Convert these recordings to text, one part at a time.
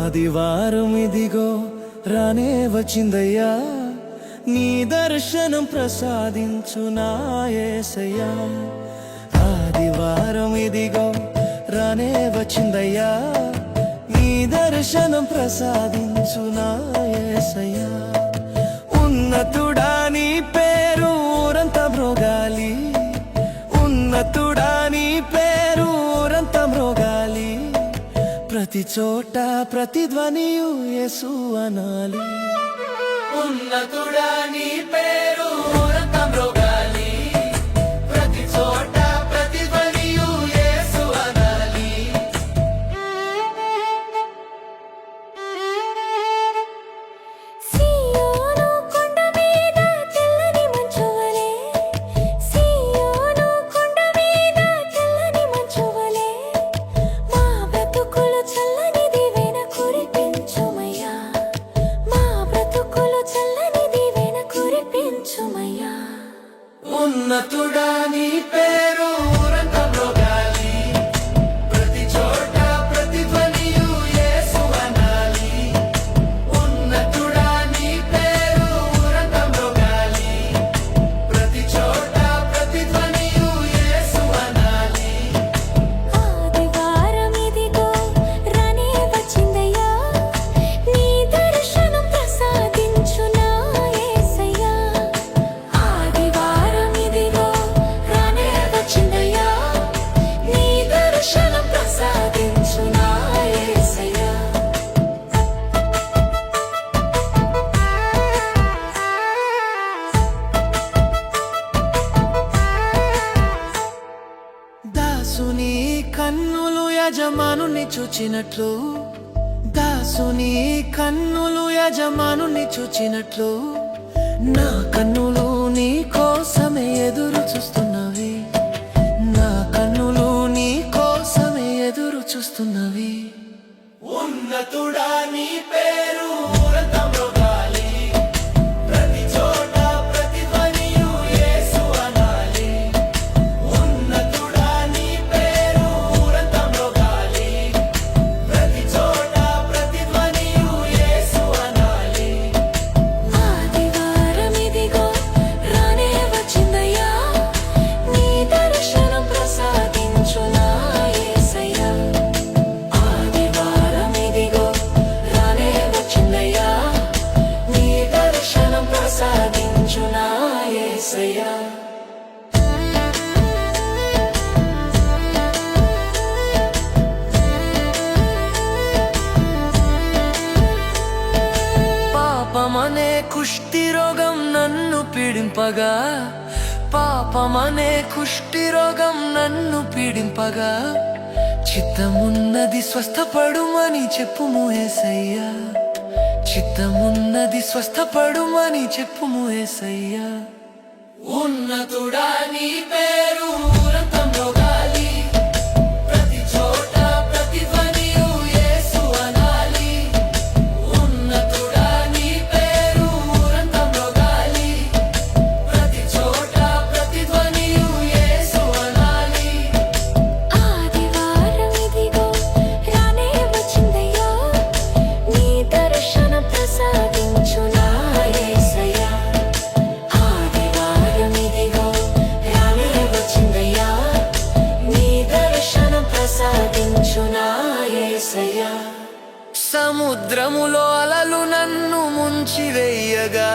ఆదివారం ఇదిగో రానే వచ్చిందయ్యా, నీ దర్శనం ప్రసాదించు నా యేసయ్యా. ఆదివారం ఇదిగో రానే వచ్చిందయ్యా, నీ దర్శనం ప్రసాదించు నా యేసయ్యా. ఉన్నతుడా నీ పేరు ఊరంతా మ్రోగాలి, ఉన్నతుడా నీ పేరు ఊరంతా మ్రోగాలి, ప్రతి చోట ప్రతిధ్వనియు యేసు అనాలి. ఉన్నతుడా నీ పేరు ఊరంతా మ్రోగాలి, ప్రతి చోట ప్రతిధ్వనియు యేసు అనాలి. సియోను కొండ మీద తెల్లని మంచు వలె, సియోను కొండ మీద తెల్లని మంచు వలె, మా బ్రతుకులు చల్లని దీవెన కురిపించుమయ్యా, మా బ్రతుకులు చల్లని దీవెన కురిపించుమయ్యా. ఉన్నతుడా నీ పేరు ఊరంతా మ్రోగాలి, ప్రతి చోట ప్రతిధ్వనియు యేసు అనాలి. ఉన్నతుడా నీ పేరు ఊరంతా మ్రోగాలి, ప్రతి చోట ప్రతిధ్వనియు యేసు అనాలి. ఆదివారం ఇదిగో రానే వచ్చిందయ్యా, నీ దర్శనం ప్రసాదించు నా యేసయ్యా. ఆదివారం ఇదిగో రానే వచ్చిందయ్యా, నీ దర్శనం ప్రసాదించు నా యేసయ్యా. దాసుని కన్నులు యజమానుని చూచినట్లు, దాసుని కన్నులు యజమానుని చూచినట్లు, నా కన్నులు నీ కోసమే ఎదురు చూస్తున్నవి, నా కన్నులు నీ కోసమే ఎదురు చూస్తున్నవి. ఉన్నతుడా నీ పేరు ఊరంతా మ్రోగాలి, ప్రతి చోట ప్రతిధ్వనియు యేసు అనాలి. ఉన్నతుడా నీ పేరు ఊరంతా మ్రోగాలి, ప్రతి చోట ప్రతిధ్వనియు యేసు అనాలి. ఆదివారం ఇదిగో రానే వచ్చిందయ్యా, నీ దర్శనం ప్రసాదించు నా యేసయ్యా. ఆదివారం ఇదిగో రానే వచ్చిందయ్యా, నీ దర్శనం ప్రసాదించు నా యేసయ్యా. పాపమనే కుష్టి రోగం నన్ను పీడింపగా, పాపమనే కుష్టి రోగం నన్ను పీడింపగా, చిత్తమున్నది స్వస్థపడుమని చెప్పుము యేసయ్యా, చిత్తమున్నది స్వస్థపడుమని చెప్పుము యేసయ్యా. ఉన్నతుడా నీ పేరు ఊరంతా మ్రోగాలి, ప్రతి చోట ప్రతిధ్వనియు యేసు అనాలి. ఉన్నతుడా నీ పేరు ఊరంతా మ్రోగాలి, ప్రతి చోట ప్రతిధ్వనియు యేసు అనాలి. ఆదివారం ఇదిగో రానే వచ్చిందయ్యా, నీ దర్శనం ప్రసాదించు నా యేసయ్యా. ఆదివారం ఇదిగో రానే వచ్చిందయ్యా, నీ దర్శనం ప్రసాదించు నా యేసయ్యా. సముద్రములో అలలు నన్ను ముంచివేయగా,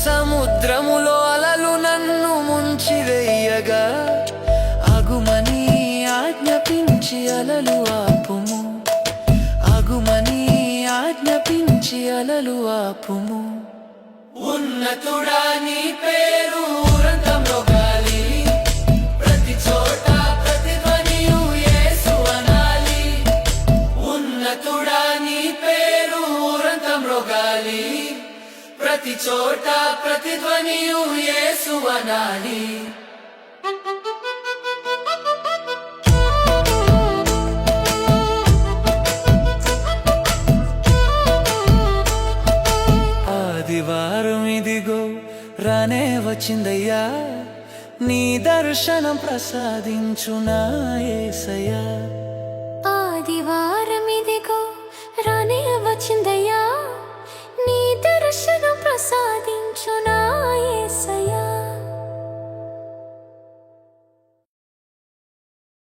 సముద్రములో అలలు నన్ను ముంచివేయగా, అగుమని ఆజ్ఞాపించి అలలు ఆపుము, అగుమని ఆజ్ఞాపించి అలలు ఆపుము. ఉన్నతుడా నీ పేరు ఊరంతా మ్రోగాలి, ప్రతి చోట ప్రతిధ్వనియు యేసు అనాలి. ఉన్నతుడా నీ పేరు ఊరంతా మ్రోగాలి, ప్రతి చోట ప్రతిధ్వనియు యేసు అనాలి. ఆదివారం ఇదిగో రానే వచ్చిందయ్యా, నీ దర్శనం ప్రసాదించు నా యేసయ్యా. ఆదివారం ఇదిగో రానే వచ్చిందయ్యా